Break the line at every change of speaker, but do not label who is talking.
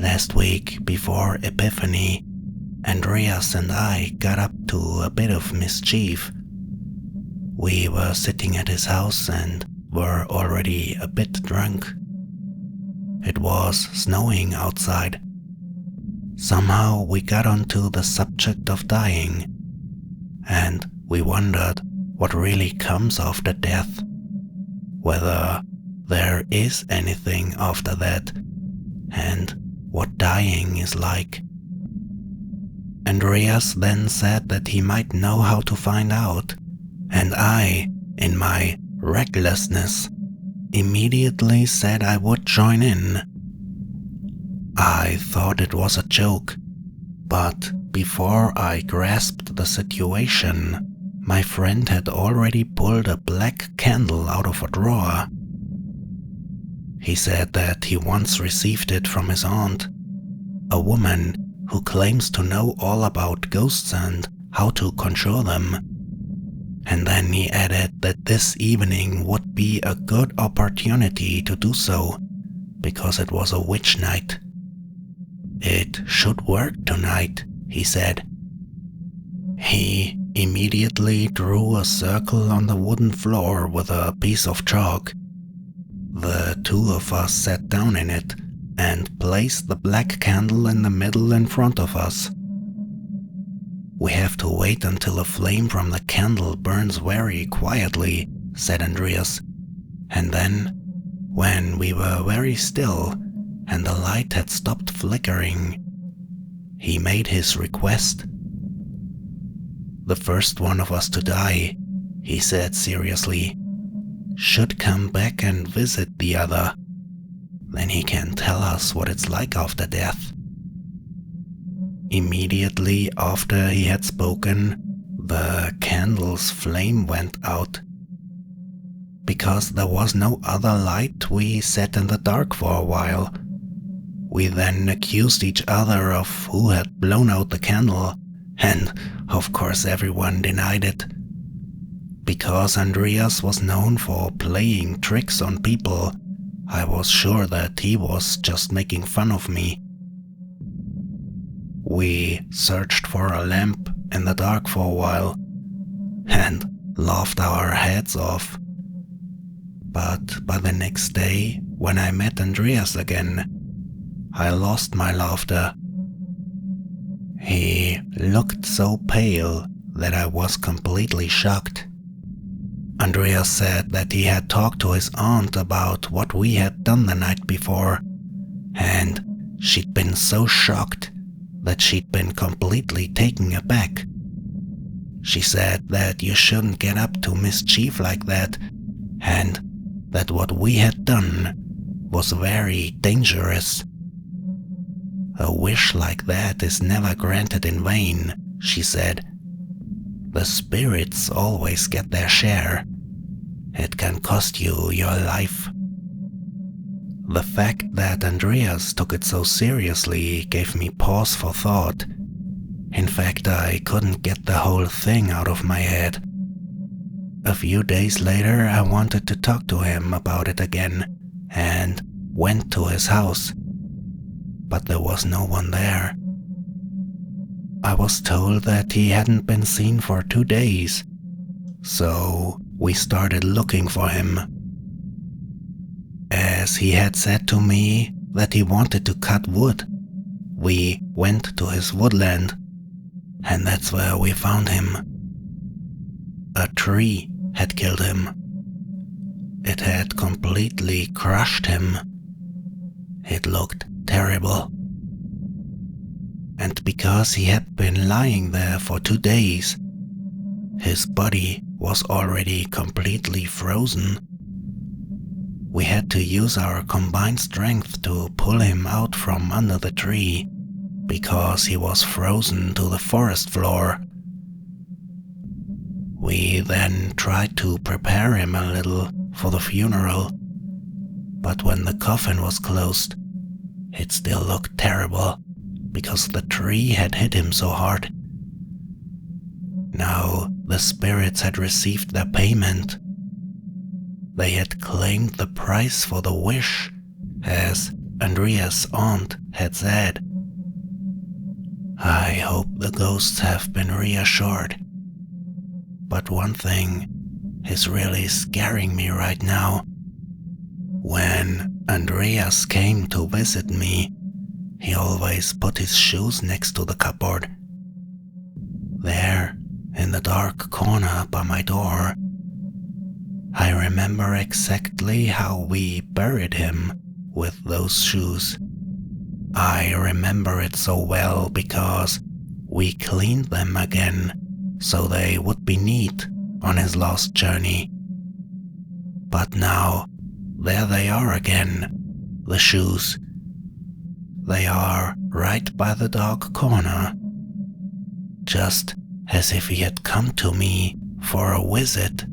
Last week, before Epiphany, Andreas and I got up to a bit of mischief. We were sitting at his house and were already a bit drunk. It was snowing outside. Somehow we got onto the subject of dying, and we wondered what really comes after death, whether there is anything after that, and what dying is like. Andreas then said that he might know how to find out, and I, in my recklessness, immediately said I would join in. I thought it was a joke, but before I grasped the situation, my friend had already pulled a black candle out of a drawer. He said that he once received it from his aunt, a woman who claims to know all about ghosts and how to conjure them. And then he added that this evening would be a good opportunity to do so, because it was a witch night. It should work tonight, he said. He immediately drew a circle on the wooden floor with a piece of chalk. The two of us sat down in it and placed the black candle in the middle in front of us. We have to wait until a flame from the candle burns very quietly, said Andreas, and then, when we were very still and the light had stopped flickering, he made his request. The first one of us to die, he said seriously, should come back and visit the other. Then he can tell us what it's like after death. Immediately after he had spoken, the candle's flame went out. Because there was no other light, we sat in the dark for a while. We then accused each other of who had blown out the candle, and of course everyone denied it. Because Andreas was known for playing tricks on people, I was sure that he was just making fun of me. We searched for a lamp in the dark for a while and laughed our heads off. But by the next day, when I met Andreas again, I lost my laughter. He looked so pale that I was completely shocked. Andreas said that he had talked to his aunt about what we had done the night before, and she'd been so shocked that she'd been completely taken aback. She said that you shouldn't get up to mischief like that, and that what we had done was very dangerous. A wish like that is never granted in vain, she said. The spirits always get their share. It can cost you your life. The fact that Andreas took it so seriously gave me pause for thought. In fact, I couldn't get the whole thing out of my head. A few days later, I wanted to talk to him about it again and went to his house, but there was no one there. I was told that he hadn't been seen for 2 days, so we started looking for him. As he had said to me that he wanted to cut wood, we went to his woodland, and that's where we found him. A tree had killed him. It had completely crushed him. It looked terrible. And because he had been lying there for 2 days, his body was already completely frozen. We had to use our combined strength to pull him out from under the tree, because he was frozen to the forest floor. We then tried to prepare him a little for the funeral, but when the coffin was closed, it still looked terrible because the tree had hit him so hard. Now the spirits had received their payment. They had claimed the price for the wish as Andrea's aunt had said. I hope the ghosts have been reassured. But one thing is really scaring me right now. When Andreas came to visit me, he always put his shoes next to the cupboard. There, in the dark corner by my door. I remember exactly how we buried him with those shoes. I remember it so well because we cleaned them again so they would be neat on his last journey. But now, there they are again, the shoes. They are right by the dark corner, just as if he had come to me for a visit